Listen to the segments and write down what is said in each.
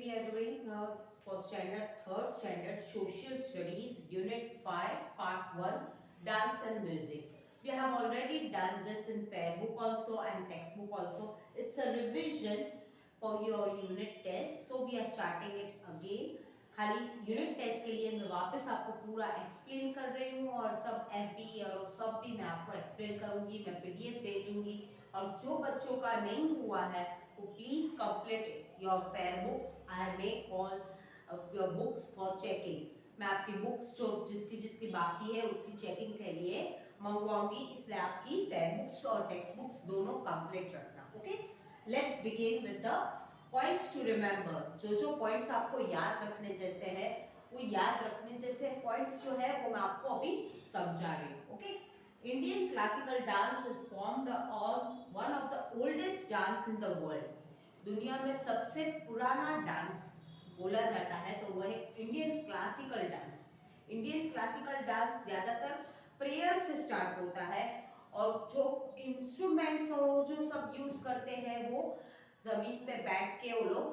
we are doing for standard third standard social studies unit 5 part 1 dance and music. We have already done this in fair book also and textbook also. It's a revision for your unit test, so we are starting it again. खाली unit test के लिए मैं वापस आपको पूरा explain कर रही हूँ और सब एफबी और सब भी मैं आपको एक्सप्लेन करूँगी, मैं पीडीएफ भेजूंगी। और जो बच्चों का नहीं हुआ है वो please complete your fair books. I make all your books for checking. मैं आपकी बुक्स जो जिसकी बाकी है उसकी चेकिंग के लिए मंगवाऊंगी, इसलिए आपकी फेयर बुक्स और टेक्स्ट बुक्स दोनों कंप्लीट रखना। Okay, let's begin with the points to remember. जो पॉइंट्स आपको याद रखने जैसे है वो याद रखने जैसे पॉइंट्स जो है वो मैं आपको अभी समझा रही हूँ। Okay, Indian classical dance is formed on one of the oldest dance in the world. दुनिया में सबसे पुराना डांस बोला जाता है तो वह है Indian classical dance. Indian classical dance ज्यादातर प्रेयर से स्टार्ट होता है और जो इंस्ट्रूमेंट्स और जो सब यूज करते हैं वो जमीन पे बैठ के वो लोग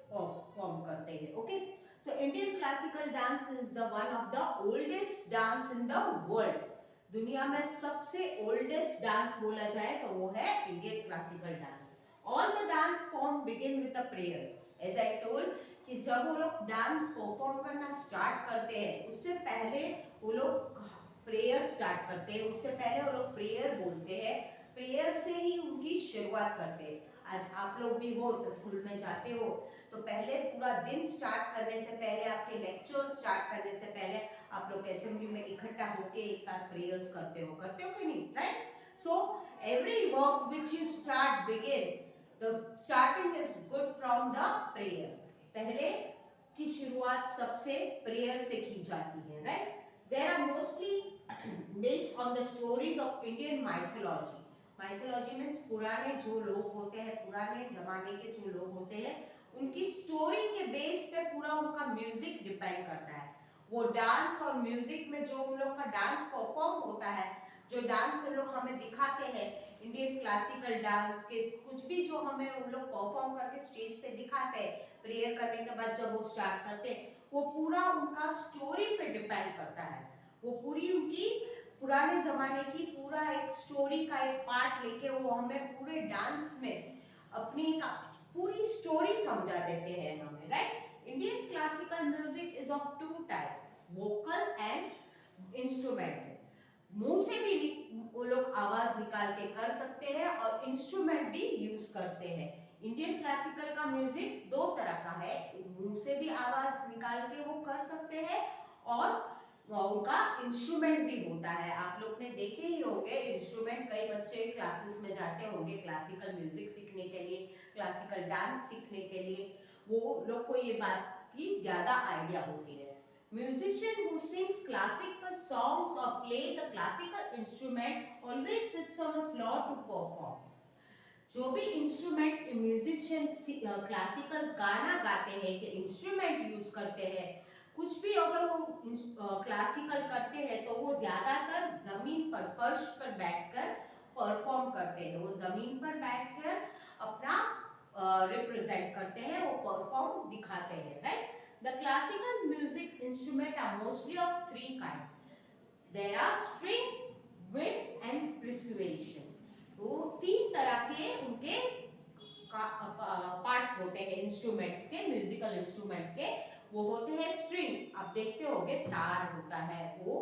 परफॉर्म करते हैं। Okay, so Indian classical dance is the one of the oldest dance in the world. दुनिया में सबसे ओल्डेस्ट डांस बोला जाए तो वो है Indian classical dance. All the dance form begin with a prayer. As I told कि जब वो लोग डांस परफॉर्म करना स्टार्ट करते हैं उससे पहले वो लोग प्रेयर स्टार्ट करते हैं, उससे पहले वो लोग प्रेयर बोलते हैं, प्रेयर से ही उनकी शुरुआत करते हैं। आज आप लोग भी हो तो स्कूल में जाते हो तो पहले पूरा दिन स्टार्ट करने से पहले, आपके लेक्चर स्टार्ट करने से पहले आप लोग असेंबली में इकट्ठा होके एक साथ प्रेयर्स करते हो कि नहीं, right? So every work which you start begin the starting is good from the prayer. पहले की शुरुआत सबसे प्रेयर से की जाती है, right? There are mostly based on the stories of Indian mythology. Mythology means पुराने जो लोग होते हैं, पुराने जमाने के जो लोग होते हैं, उनकी स्टोरी के बेस पे पूरा उनका म्यूजिक डिपेंड करता है। वो डांस और म्यूजिक में जो उन लोग का डांस परफॉर्म होता है, जो डांस उन लोग हमें दिखाते हैं, इंडियन क्लासिकल डांस के कुछ भी जो हमें उन लोग परफॉर्म करके स्टेज पे दिखाते हैं, प्रेयर करने के बाद जब वो स्टार्ट करते हैं, वो पूरा उनका स्टोरी पे डिपेंड करता है। वो पूरी उनकी पुराने जमाने की पूरा एक स्टोरी का एक पार्ट लेके वो हमें पूरे डांस में अपनी पूरी स्टोरी समझा देते हैं हमें, right? Indian classical music is of two types, vocal and instrument. मुंह से भी वो लोग आवाज निकाल के कर सकते हैं और इंस्ट्रूमेंट भी यूज करते हैं। इंडियन क्लासिकल का म्यूजिक दो तरह का है, मुंह से भी आवाज निकाल के वो कर सकते हैं और उनका इंस्ट्रूमेंट भी होता है। आप लोग ने देखे ही होंगे इंस्ट्रूमेंट, कई बच्चे क्लासेस में जाते होंगे क्लासिकल म्यूजिक सीखने के लिए, क्लासिकल डांस सीखने के लिए, वो लोग को ये बात की ज्यादा आइडिया होती है। Musician who sings classical songs और play the classical instrument always sits on the floor to perform. जो भी इंस्ट्रूमेंट म्यूजिशियन क्लासिकल गाना गाते हैं कि इंस्ट्रूमेंट यूज करते हैं, कुछ भी अगर वो क्लासिकल करते हैं तो वो ज्यादातर जमीन पर, फर्श पर बैठकर परफॉर्म करते हैं। वो जमीन पर बैठकर अपना रिप्रेजेंट करते हैं, वो परफॉर्म दिखाते हैं, right? The classical music instrument are mostly of three kind. There are string, wind and percussion. वो तीन तरह के उनके पार्ट्स होते हैं इंस्ट्रूमेंट्स के, म्यूजिकल इंस्ट्रूमेंट के। वो होते हैं स्ट्रिंग, आप देखते होंगे तार होता है वो,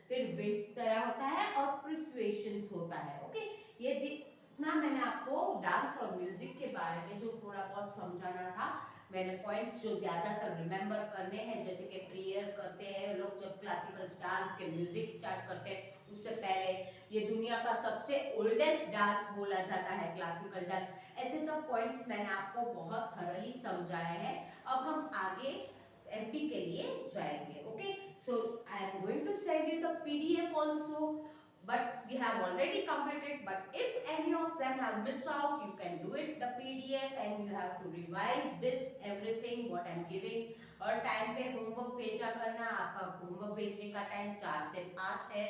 फिर विंड तरह होता है और प्रिसुएशंस होता है। ओके, ये इतना मैंने आपको डांस और म्यूजिक के बारे में जो थोड़ा बहुत समझाना था, मैंने पॉइंट्स जो ज्यादातर रिमेंबर करने हैं, जैसे कि प्रेयर करते हैं लोग जब क्लासिकल डांस के म्यूजिक स्टार्ट करते हैं, उससे पहले ये दुनिया का सबसे ओल्डेस्ट डांस बोला जाता है क्लासिकल डांस। ऐसे सब पॉइंट्स मैंने आपको बहुत थरली समझाया है। अब हम आगे एमपी के लिए जाएंगे। Okay, so I am going to send you the PDF also, but we have already completed, but if any of them have missed out, you can do it the pdf and you have to revise this everything what I am giving। और time पे homework भेजा करना। आपका homework भेजने का time 4 से 5 है।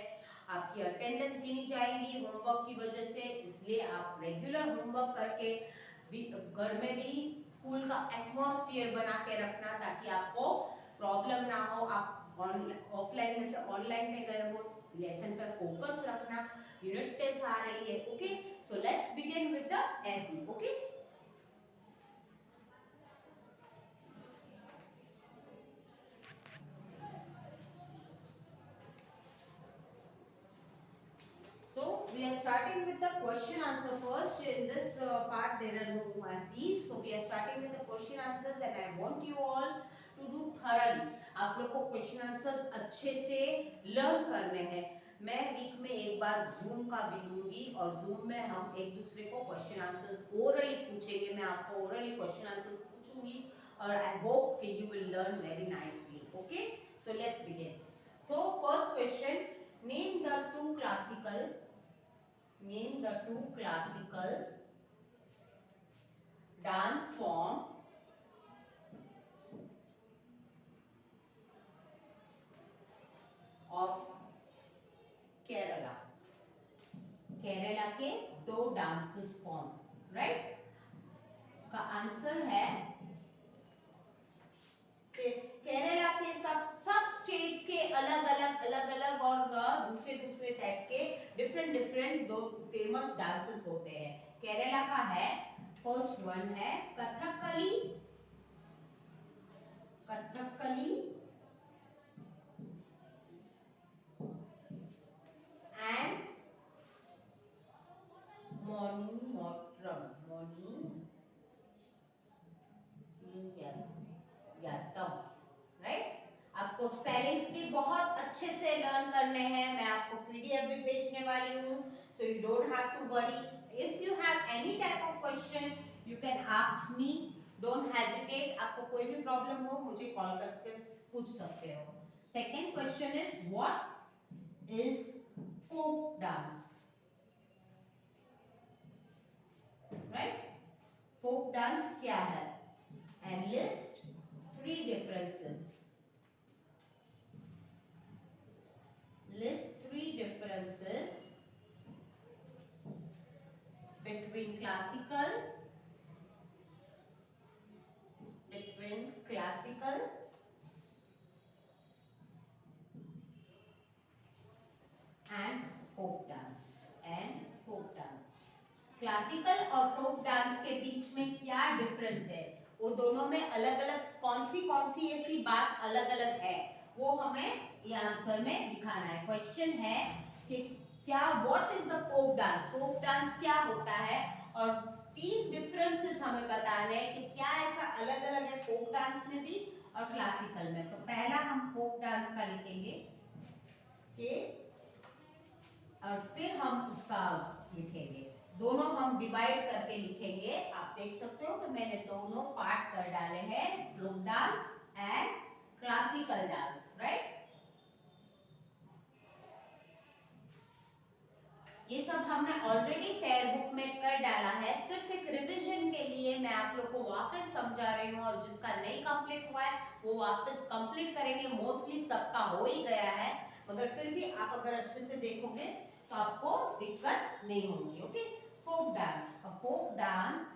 आपकी अटेंडेंस गिनी जाएगी होमवर्क की वजह से, इसलिए आप रेगुलर होमवर्क करके घर में भी स्कूल का एटमॉस्फेयर बना के रखना ताकि आपको प्रॉब्लम ना हो। आप ऑफलाइन में से ऑनलाइन में गए हो, लेसन पर फोकस रखना। यूनिट टेस्ट आ रही है, okay. So let's begin with the AB, okay. So we are starting with the question answer first. In this part there are no MPs, so we are starting with the question answers and I want you all to do thoroughly. आप लोग को question answers अच्छे से learn करने हैं। मैं week में एक बार Zoom का भी लूंगी और Zoom में हम एक दूसरे को question answers orally पूछेंगे। मैं आपको orally question answers पूछूंगी और I hope कि you will learn very nicely. Okay? So let's begin. So first question. Name the two classical dance form of Kerala. Kerala के दो डांसेस फॉर्म, राइट। इसका answer है केरला के सब स्टेट्स के अलग अलग और दूसरे टाइप के डिफरेंट दो फेमस डांसेस होते हैं। केरला का है, फर्स्ट वन है कथकली एंड मोहिनीअट्टम, राइट। आपको स्पेलिंग्स भी बहुत अच्छे से लर्न करने हैं। मैं आपको पीडीएफ भी भेजने वाली हूँ, so you don't have to worry. If you have any type of question you can ask me, don't hesitate. आपको कोई भी प्रॉब्लम हो मुझे कॉल करके पूछ सकते हो। Second question is what is folk dance, right. Folk dance क्या है? And list three differences, list three differences between classical and folk dance classical और फोक डांस के बीच में क्या डिफरेंस है, वो दोनों में अलग अलग कौन सी ऐसी बात अलग अलग है, वो हमें ये आंसर में दिखाना है। क्वेश्चन है कि क्या what is the folk dance, folk dance क्या होता है, और तीन डिफरेंसेस हमें बताने हैं कि क्या ऐसा अलग अलग है फोक डांस में भी और क्लासिकल में। तो पहला हम फोक डांस का लिखेंगे कि, और फिर हम उसका लिखेंगे, दोनों हम डिवाइड करके लिखेंगे। आप देख सकते हो कि मैंने दोनों पार्ट कर डाले हैं, folk dance and classical dance, right. ये सब हमने ऑलरेडी फेयर बुक में कर डाला है, सिर्फ एक रिवीजन के लिए मैं आप लोग को वापस समझा रही हूँ, और जिसका नहीं कंप्लीट हुआ है वो वापस कंप्लीट करेंगे। मोस्टली सबका हो ही गया है, मगर फिर भी आप अगर अच्छे से देखोगे तो आपको दिक्कत नहीं होगी, okay. Folk dance, a folk dance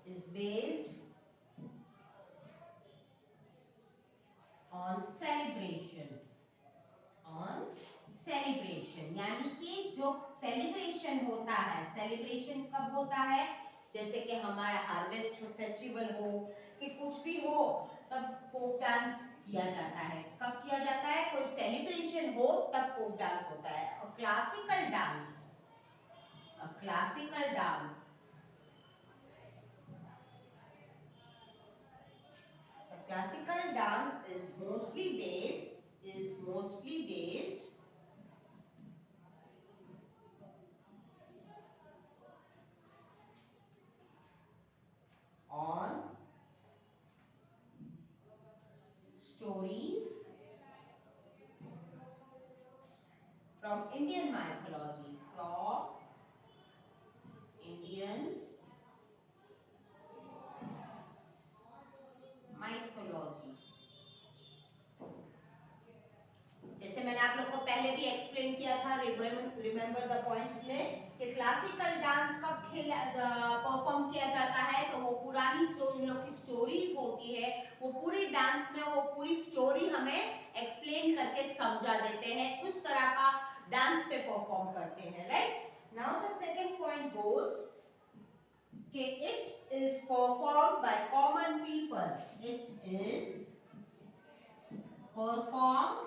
is based on celebration, यानी कि जो सेलिब्रेशन होता है, सेलिब्रेशन कब होता है, जैसे कि हमारा हार्वेस्ट फेस्टिवल हो कि कुछ भी हो तब फोक डांस किया जाता है। कब किया जाता है? कोई सेलिब्रेशन हो तब फोक डांस होता है। और classical dance is mostly based on stories from Indian mythology, जैसे मैंने आप था रिमेंबर द पॉइंट्स में कि क्लासिकल डांस कब परफॉर्म किया जाता है, तो वो पुरानी जो इन लोग की स्टोरीज होती है वो पूरी डांस में वो पूरी स्टोरी हमें एक्सप्लेन करके समझा देते हैं, उस तरह का डांस पे परफॉर्म करते हैं, right. Now the second point goes कि it is performed by common people, it is performed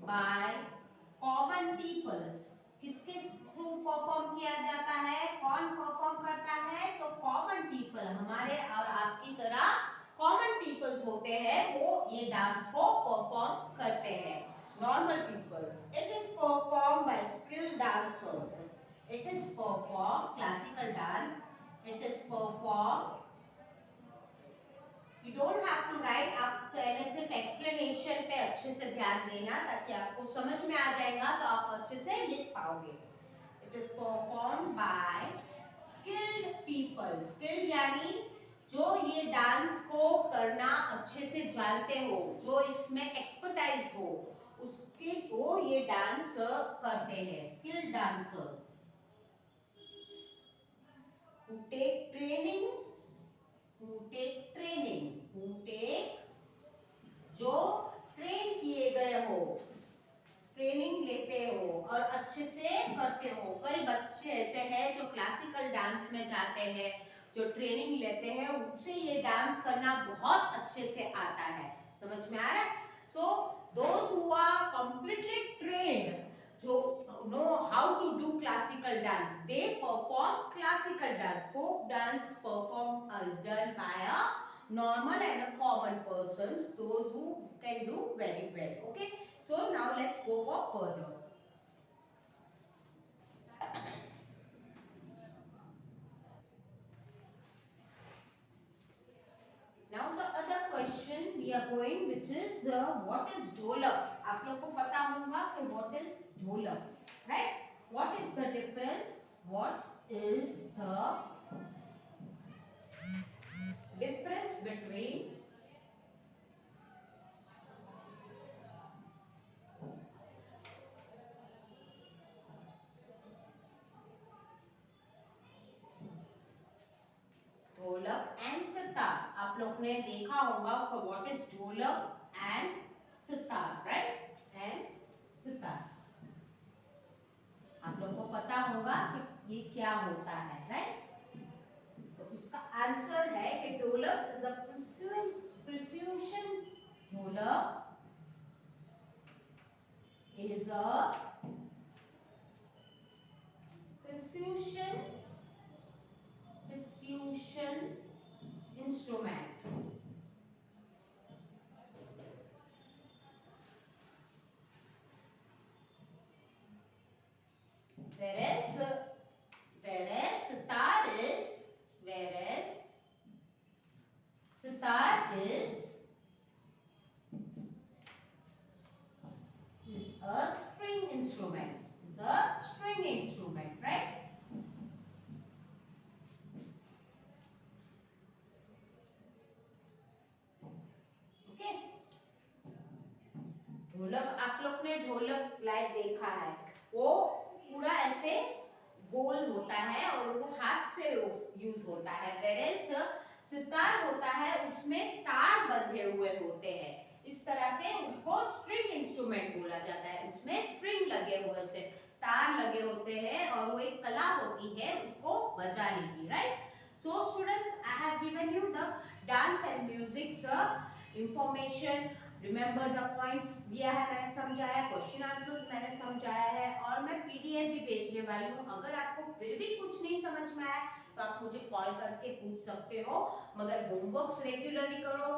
by common peoples. किसके थ्रू परफॉर्म किया जाता है, कौन परफॉर्म करता है, तो कॉमन पीपल, हमारे और आपकी तरह कॉमन पीपल्स होते हैं, वो ये डांस को परफॉर्म करते हैं, normal peoples. It is perform by skilled dancers, it is perform classical dance, it is perform, You don't have to write, आप पहले सिर्फ एक्सप्लेनेशन पे अच्छे से ध्यान देना ताकि आपको समझ में आ जाएगा तो आप अच्छे से लिख पाओगे। It is performed by skilled people, skilled यानी जो ये डांस को करना अच्छे से जानते हो, जो इसमें एक्सपर्टाइज हो, उसके वो ये डांस करते हैं, skilled dancers who take training, जो ट्रेन किए गए हो, ट्रेनिंग लेते हो और अच्छे से करते हो। कई बच्चे ऐसे हैं जो क्लासिकल डांस में जाते हैं, जो ट्रेनिंग लेते हैं, उनसे ये डांस करना बहुत अच्छे से आता है, समझ में आ रहा है। So those who are completely trained, जो know how to do classical dance, they perform classical dance. Folk dance perform is done by a normal and a common persons, those who can do very well. Okay, so now let's go for further. Now the other question we are going, which is what is ढोलक। आप लोग को पता होगा कि what is ढोलक, right? What is the difference? What is the difference between ढोलक and sitar? आप लोग ने देखा होगा कि व्हाट इज ढोलक and sitar, right, and sitar आप लोग को पता होगा कि ये क्या होता है, राइट। तो इसका आंसर है कि ढोलक इज अ प्रिसिशन, ढोलक is a precision instrument, whereas sitar is a string instrument, right? Okay, ढोलक, आप लोग ने ढोलक लाइव देखा है, वो पूरा ऐसे गोल होता है और वो हाथ से यूज होता है, whereas सितार होता है उसमें तार बंधे हुए होते हैं, इस तरह से उसको स्ट्रिंग इंस्ट्रूमेंट बोला जाता है, उसमें स्ट्रिंग लगे हुए होते हैं, तार लगे होते हैं और वो एक कला होती है उसको बजाने की, right. So students, I have given you the dance and music information, remember the points दिया है मैंने, समझाया, क्वेश्चन आंसर्स मैंने समझाया है और मैं पीडीएफ भी भेजने वाली हूँ। अगर आपको फिर भी कुछ नहीं समझ में आया तो आप मुझे कॉल करके पूछ सकते हो, मगर होमवर्क्स रेगुलरली करो,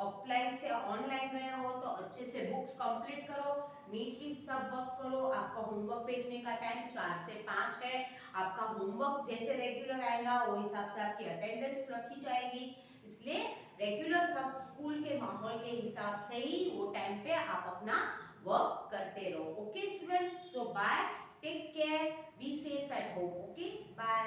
ऑफलाइन से ऑनलाइन गए हो तो अच्छे से बुक्स कंप्लीट करो, नीटली सब वर्क करो। आपका होमवर्क भेजने का टाइम 4 से 5 है, आपका होमवर्क जैसे रेगुलर आएगा वो हिसाब से आपकी अटेंडेंस रखी जाएगी, इसलिए रेगुलर सब स्कूल के माहौल के हिसाब से ही वो टाइम पे आप अपना वर्क करते रहो। Okay students, so bye, take care, be safe at home. Okay, bye.